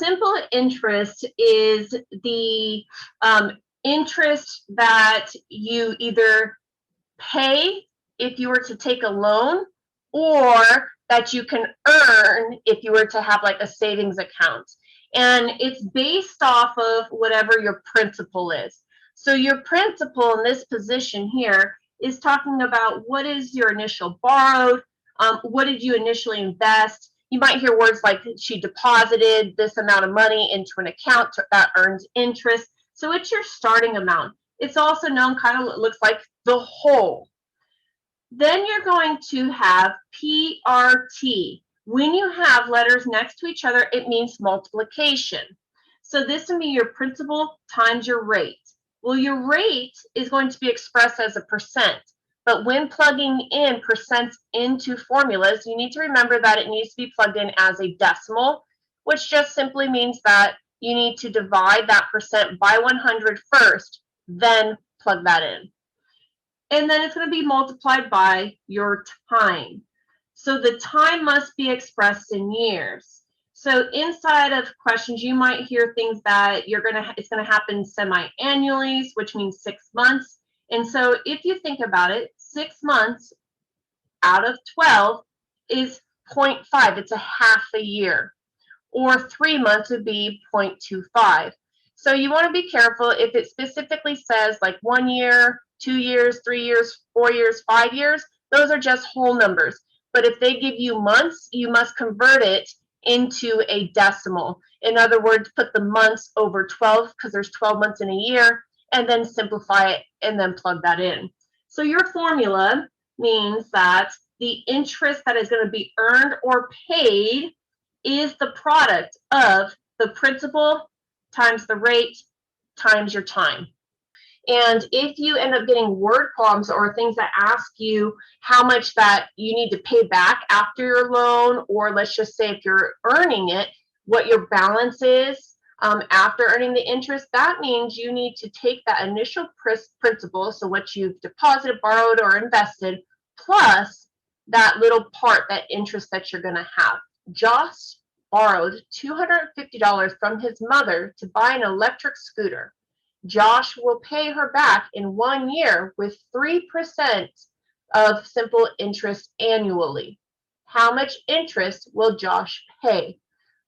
Simple interest is the interest that you either pay if you were to take a loan, or that you can earn if you were to have like a savings account. And it's based off of whatever your principal is. So your principal in this position here is talking about what is your initial borrowed, what did you initially invest. You might hear words like she deposited this amount of money into an account that earns interest. So it's your starting amount. It's also known, kind of looks like the whole. Then you're going to have PRT. When you have letters next to each other, it means multiplication. So this would be your principal times your rate. Well, your rate is going to be expressed as a percent. But when plugging in percents into formulas, you need to remember that it needs to be plugged in as a decimal, which just simply means that you need to divide that percent by 100 first, then plug that in. And then it's going to be multiplied by your time. So the time must be expressed in years. So inside of questions, you might hear things that it's going to happen semi-annually, which means 6 months. And so if you think about it, 6 months out of 12 is 0.5. It's a half a year. Or 3 months would be 0.25. So you want to be careful if it specifically says like 1 year, 2 years, 3 years, 4 years, 5 years, those are just whole numbers. But if they give you months, you must convert it into a decimal. In other words, put the months over 12 because there's 12 months in a year, and then simplify it and then plug that in. So your formula means that the interest that is going to be earned or paid is the product of the principal times the rate times your time. And if you end up getting word problems or things that ask you how much that you need to pay back after your loan, or let's just say if you're earning it, what your balance is after earning the interest, that means you need to take that initial principal, so what you've deposited, borrowed, or invested, plus that little part, that interest that you're going to have. Josh borrowed $250 from his mother to buy an electric scooter. Josh will pay her back in 1 year with 3% of simple interest annually. How much interest will Josh pay?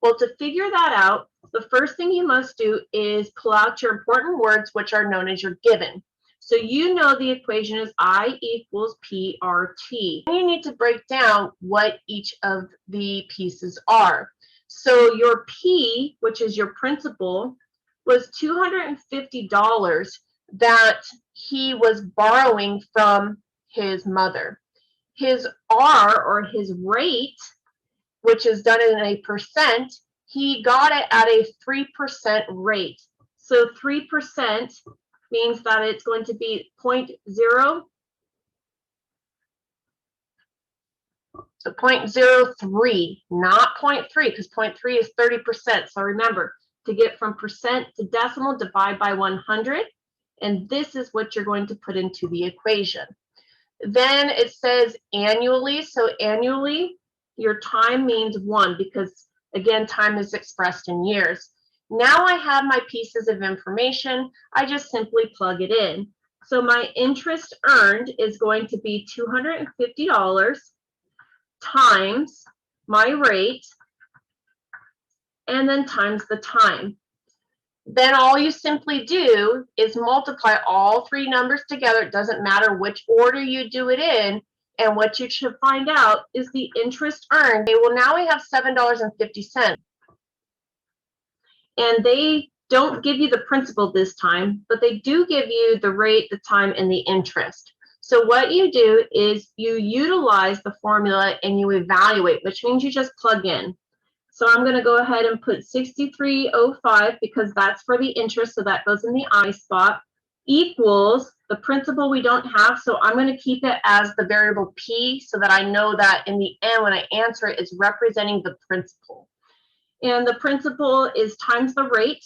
Well, to figure that out, the first thing you must do is pull out your important words, which are known as your given. So you know the equation is I equals PRT. You need to break down what each of the pieces are. So your P, which is your principal, was $250 that he was borrowing from his mother. His R, or his rate, which is done in a percent, he got it at a 3% rate. So 3% means that it's going to be 0.0. So 0.03, not 0.3, because 0.3 is 30%. So remember, to get from percent to decimal, divide by 100. And this is what you're going to put into the equation. Then it says annually. So annually, your time means 1, because again, time is expressed in years. Now I have my pieces of information. I just simply plug it in. So my interest earned is going to be $250 times my rate, and then times the time. Then all you simply do is multiply all three numbers together. It doesn't matter which order you do it in. And what you should find out is the interest earned. Okay, well, now we have $7.50. And they don't give you the principal this time, but they do give you the rate, the time, and the interest. So what you do is you utilize the formula and you evaluate, which means you just plug in. So I'm going to go ahead and put 6305 because that's for the interest, so that goes in the I spot, equals the principal we don't have, so I'm going to keep it as the variable P so that I know that in the end when I answer it, it's representing the principal. And the principal is times the rate.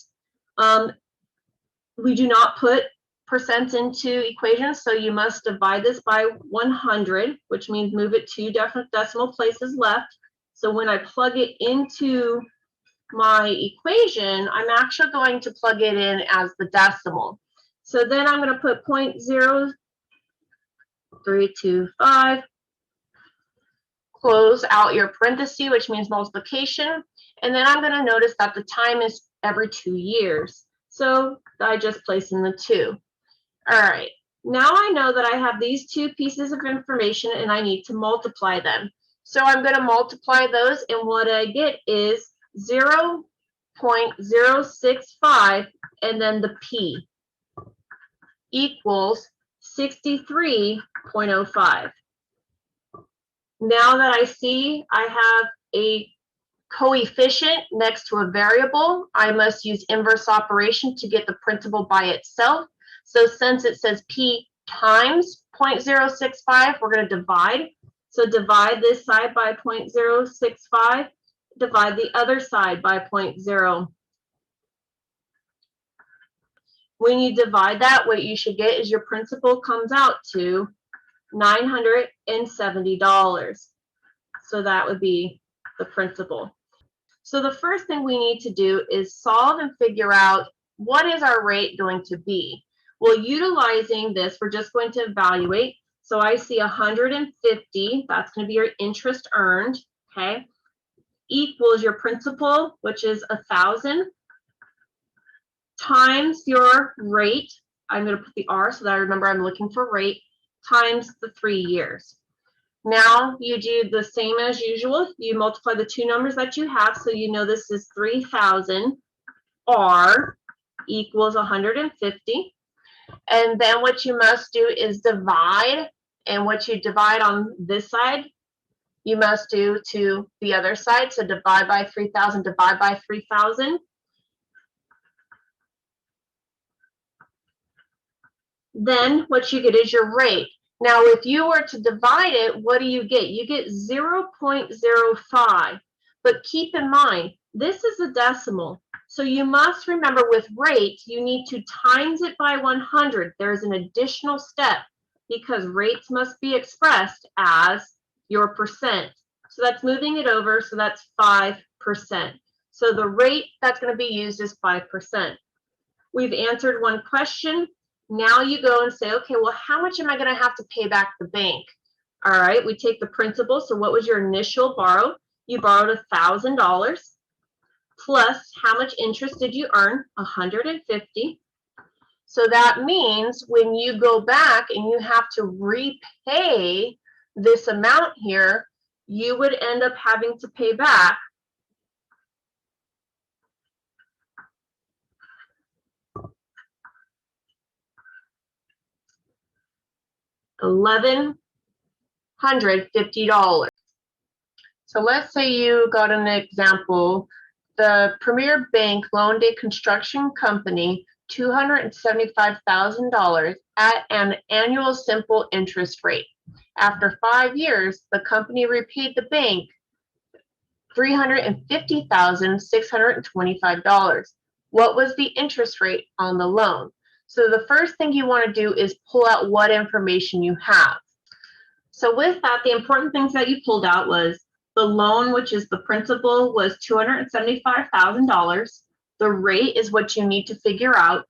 We do not put percents into equations, so you must divide this by 100, which means move it 2 decimal places left. So when I plug it into my equation, I'm actually going to plug it in as the decimal. So then I'm going to put 0.0325, close out your parenthesis, which means multiplication. And then I'm going to notice that the time is every 2 years. So I just place in the 2. All right. Now I know that I have these two pieces of information and I need to multiply them. So I'm going to multiply those, and what I get is 0.065 and then the P equals 63.05. Now that I see I have a coefficient next to a variable, I must use inverse operation to get the principal by itself. So since it says P times 0.065, we're going to divide. So divide this side by 0.065, divide the other side by 0.0. When you divide that, what you should get is your principal comes out to $970. So that would be the principal. So the first thing we need to do is solve and figure out what is our rate going to be. Well, utilizing this, we're just going to evaluate. So I see 150, that's going to be your interest earned, okay, equals your principal, which is 1,000, times your rate. I'm going to put the R so that I remember I'm looking for rate, times the 3 years. Now you do the same as usual. You multiply the two numbers that you have, so you know this is 3,000 R equals 150. And then what you must do is divide, and what you divide on this side, you must do to the other side. So divide by 3,000, divide by 3,000. Then what you get is your rate. Now, if you were to divide it, what do you get? You get 0.05. But keep in mind, this is a decimal. So you must remember with rate, you need to times it by 100. There's an additional step because rates must be expressed as your percent. So that's moving it over, so that's 5%. So the rate that's going to be used is 5%. We've answered one question. Now you go and say, okay, well, how much am I going to have to pay back the bank? All right, we take the principal. So what was your initial borrow? You borrowed $1,000 plus how much interest did you earn? 150. So that means when you go back and you have to repay this amount here, you would end up having to pay back $1,150. So let's say you got an example. The Premier Bank loaned a construction company $275,000 at an annual simple interest rate. After 5 years, the company repaid the bank $350,625. What was the interest rate on the loan? So the first thing you want to do is pull out what information you have. So with that, the important things that you pulled out was the loan, which is the principal, was $275,000. The rate is what you need to figure out.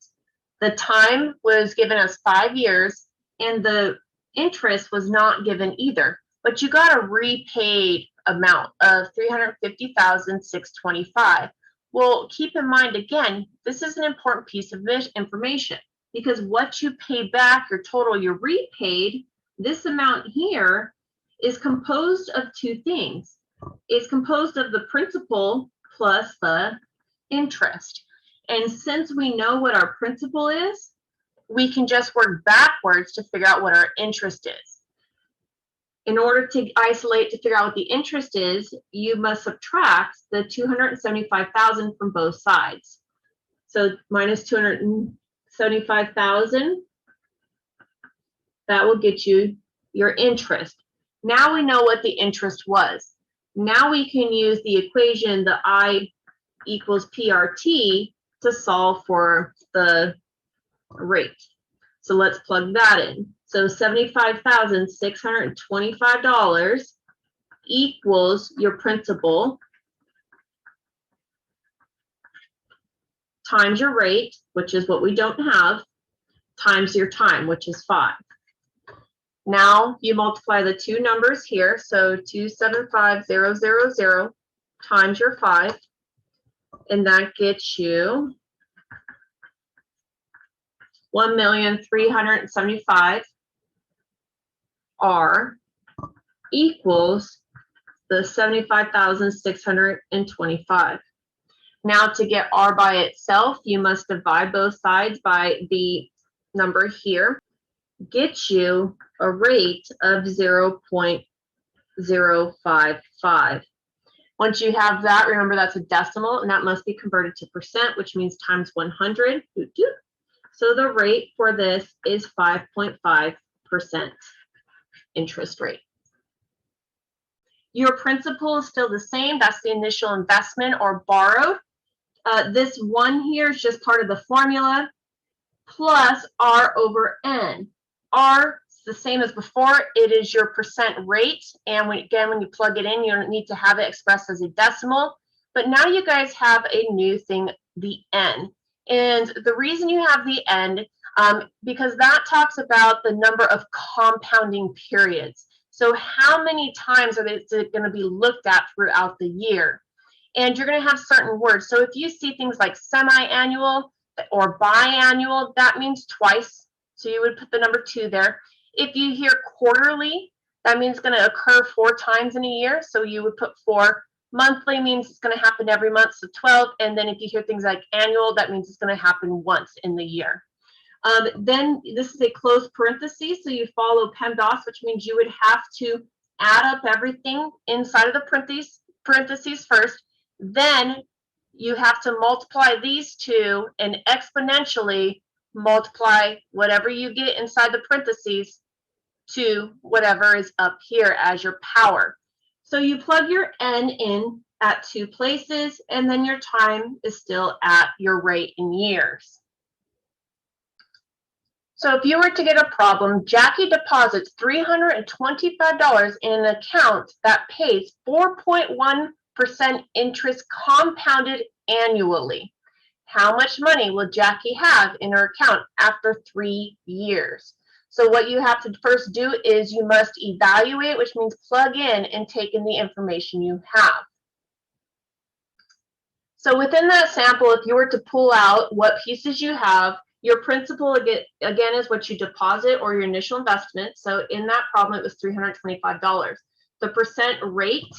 The time was given as 5 years, and the interest was not given either. But you got a repaid amount of $350,625. Well, keep in mind, again, this is an important piece of information because what you pay back, your total you repaid, this amount here is composed of two things. It's composed of the principal plus the interest. And since we know what our principal is, we can just work backwards to figure out what our interest is. In order to isolate to figure out what the interest is, you must subtract the $275,000 from both sides. So minus $275,000, that will get you your interest. Now we know what the interest was. Now we can use the equation, the I equals PRT, to solve for the rate. So let's plug that in. So $75,625 equals your principal times your rate, which is what we don't have, times your time, which is 5. Now you multiply the two numbers here, so 275,000 times your 5, and that gets you 1,375,000 R equals the 75,625. Now to get R by itself, you must divide both sides by the number here. Gets you a rate of 0.055. Once you have that, remember that's a decimal, and that must be converted to percent, which means times 100. So the rate for this is 5.5% interest rate. Your principal is still the same. That's the initial investment or borrowed. This one here is just part of the formula, plus R over N. R is the same as before. It is your percent rate. And when you plug it in, you don't need to have it expressed as a decimal. But now you guys have a new thing, the N. And the reason you have the N, because that talks about the number of compounding periods. So how many times are they going to be looked at throughout the year? And you're going to have certain words. So if you see things like semi-annual or biannual, that means twice. So you would put the number 2 there. If you hear quarterly, that means it's going to occur 4 times in a year. So you would put 4. Monthly means it's going to happen every month, so 12. And then if you hear things like annual, that means it's going to happen once in the year. Then this is a closed parenthesis, so you follow PEMDAS, which means you would have to add up everything inside of the parentheses first. Then you have to multiply these two and exponentially multiply whatever you get inside the parentheses to whatever is up here as your power. So you plug your N in at 2 places, and then your time is still at your rate in years. So if you were to get a problem, Jackie deposits $325 in an account that pays 4.1% interest compounded annually. How much money will Jackie have in her account after 3 years? So what you have to first do is you must evaluate, which means plug in and take in the information you have. So within that sample, if you were to pull out what pieces you have, your principal, again, is what you deposit or your initial investment. So in that problem, it was $325. The percent rate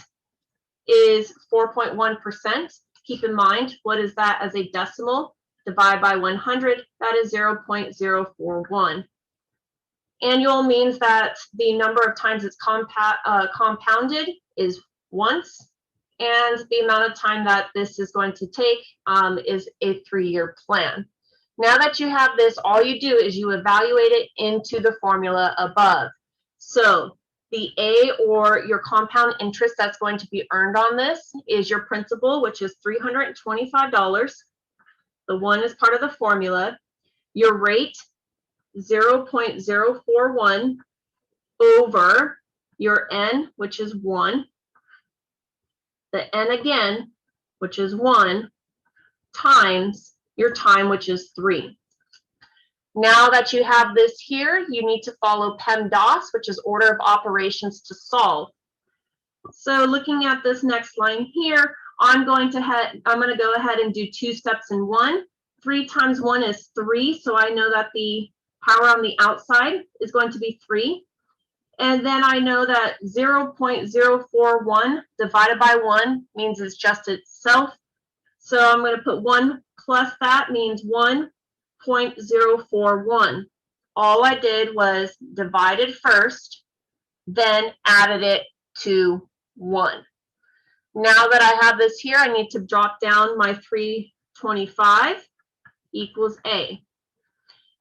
is 4.1%. Keep in mind, what is that as a decimal? Divide by 100, that is 0.041. Annual means that the number of times it's compounded is once, and the amount of time that this is going to take is a 3-year plan. Now that you have this, all you do is you evaluate it into the formula above. So the A, or your compound interest that's going to be earned on this, is your principal, which is $325. The 1 is part of the formula. Your rate, 0.041 over your N, which is 1. The N again, which is 1, times your time, which is 3. Now that you have this here, you need to follow PEMDAS, which is order of operations to solve. So looking at this next line here, I'm going to go ahead and do 2 steps in 1. 3 times 1 is 3, so I know that the power on the outside is going to be 3. And then I know that 0.041 divided by 1 means it's just itself. So I'm going to put 1 plus that means 1.041. All I did was divided first, then added it to 1. Now that I have this here, I need to drop down my 325 equals A.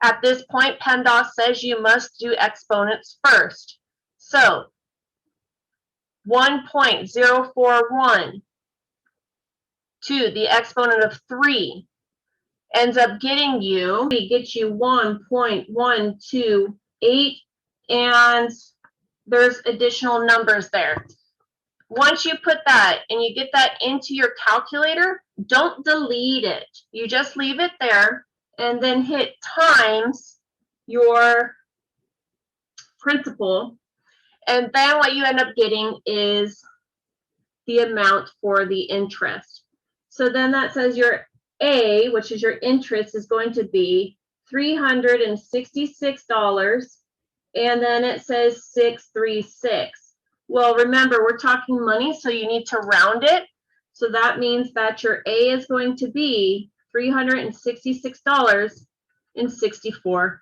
At this point, PEMDAS says you must do exponents first. So 1.041 to the exponent of 3 ends up getting you, it gets you 1.128, and there's additional numbers there. Once you put that and you get that into your calculator, don't delete it. You just leave it there and then hit times your principal. And then what you end up getting is the amount for the interest. So then that says your A, which is your interest, is going to be $366. And then it says 636. Well, remember, we're talking money, so you need to round it. So that means that your A is going to be $366.64.